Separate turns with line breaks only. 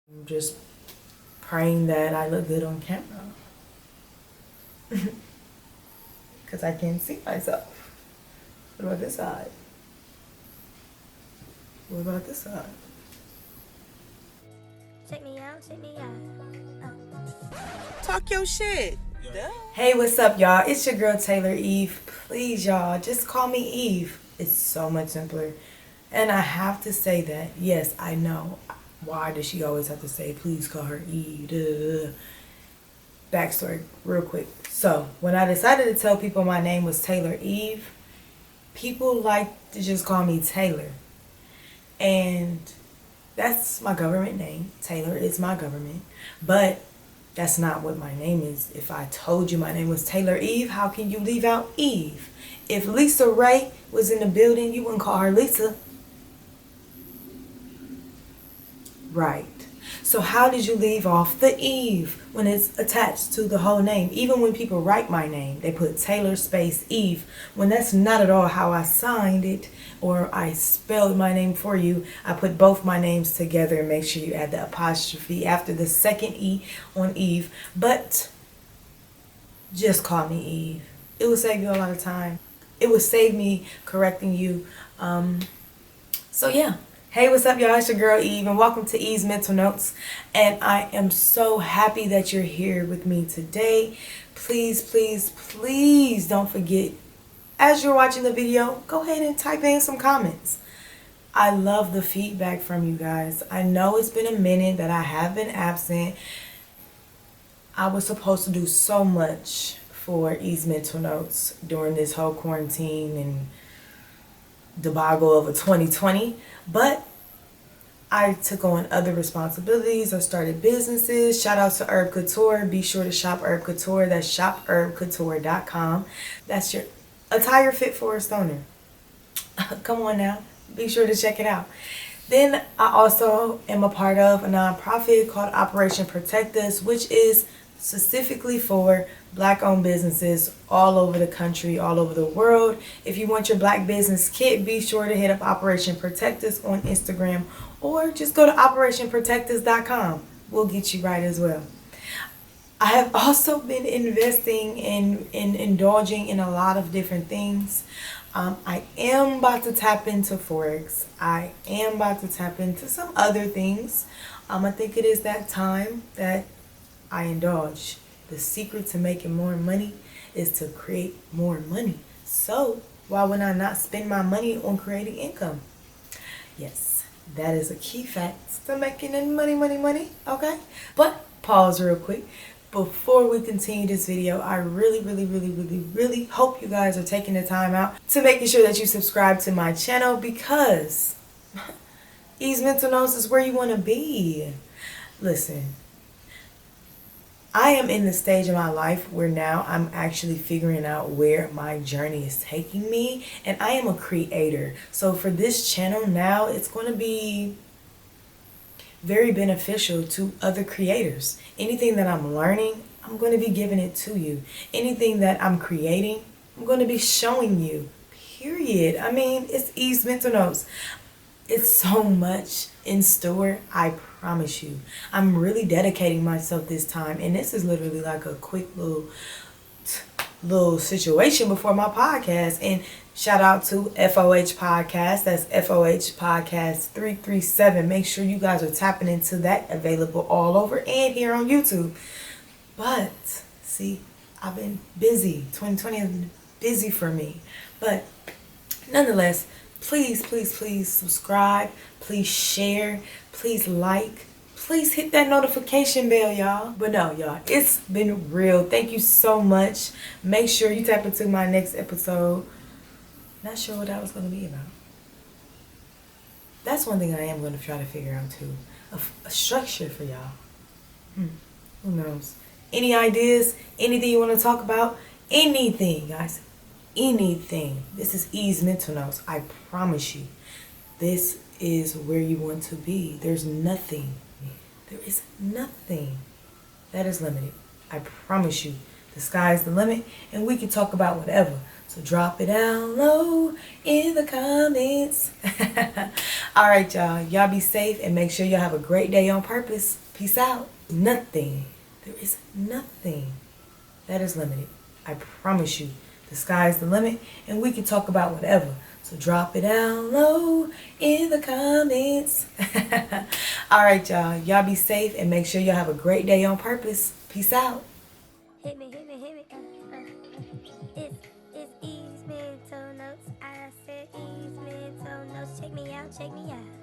I'm just praying that I look good on camera. Because I can't see myself. What about this side? What about this side?
Check me out, check me out.
Talk your shit. Duh.
Hey, what's up, y'all? It's your girl, Taylor Eve. Please, y'all, just call me Eve. It's so much simpler. And I have to say that, yes, I know. Why does she always have to say, please call her Eve? Duh. Backstory, real quick. So, when I decided to tell people my name was Taylor Eve, people like to just call me Taylor. And that's my government name. Taylor is my government. But that's not what my name is. If I told you my name was Taylor Eve, how can you leave out Eve? If Lisa Ray was in the building, you wouldn't call her Lisa. Right. So how did you leave off the Eve when it's attached to the whole name? Even when people write my name, they put Taylor space Eve, when that's not at all how I signed it or I spelled my name for you. I put both my names together and make sure you add the apostrophe after the second E on Eve. But just call me Eve. It will save you a lot of time. It will save me correcting you. So yeah. Hey, what's up, y'all? It's your girl Eve, and welcome to Eve's Mental Notes. And I am so happy that you're here with me today. Please, please, please don't forget, as you're watching the video, go ahead and type in some comments. I love the feedback from you guys. I know it's been a minute that I have been absent. I was supposed to do so much for Eve's Mental Notes during this whole quarantine and debacle of a 2020, but I took on other responsibilities. I started businesses. Shout out to Herb Couture. Be sure to shop Herb Couture. That's shopherbcouture.com. That's your attire fit for a stoner. Come on now. Be sure to check it out. Then I also am a part of a nonprofit called Operation Protect Us, which is specifically for Black-owned businesses all over the country, all over the world. If you want your Black business kit, be sure to hit up Operation Protect Us on Instagram or just go to operationprotectus.com. We'll get you right as well. I have also been investing in indulging in a lot of different things. I am about to tap into Forex. I am about to tap into some other things. I think it is that time that I indulge. The secret to making more money is to create more money. So why would I not spend my money on creating income? Yes, that is a key fact to making money, okay? But pause real quick. Before we continue this video, I really hope you guys are taking the time out to making sure that you subscribe to my channel, because Eve's Mental Notes is where you want to be. Listen, I am in the stage of my life where now I'm actually figuring out where my journey is taking me, and I am a creator. So for this channel now, it's going to be very beneficial to other creators. Anything that I'm learning, I'm going to be giving it to you. Anything that I'm creating, I'm going to be showing you. Period. I mean, it's Eve's Mental Notes. It's so much in store, I promise you. I'm really dedicating myself this time, and this is literally like a quick little situation before my podcast. And shout out to FOH Podcast. That's FOH Podcast 337. Make sure you guys are tapping into that. Available all over and here on YouTube. But see, I've been busy. 2020 has been busy for me. But nonetheless, please subscribe. Please share. Please like. Please hit that notification bell, y'all. But no, y'all, it's been real. Thank you so much. Make sure you tap into my next episode. Not sure what that was going to be about. That's one thing I am going to try to figure out too. A structure for y'all. Who knows? Any ideas? Anything you want to talk about? Anything, guys. Anything. This is Eve's Mental Notes. I promise you. This is where you want to be. There's nothing. There is nothing that is limited. I promise you. The sky's the limit, and we can talk about whatever. So drop it down low in the comments. All right, y'all. Y'all be safe and make sure y'all have a great day on purpose. Peace out. Nothing. There is nothing that is limited. I promise you. The sky's the limit, and we can talk about whatever. So drop it down low in the comments. All right, y'all. Y'all be safe and make sure y'all have a great day on purpose. Peace out.
Hit me, hit me, hit me. It's Eve's mental notes. I said Eve's mental notes. Check me out, check me out.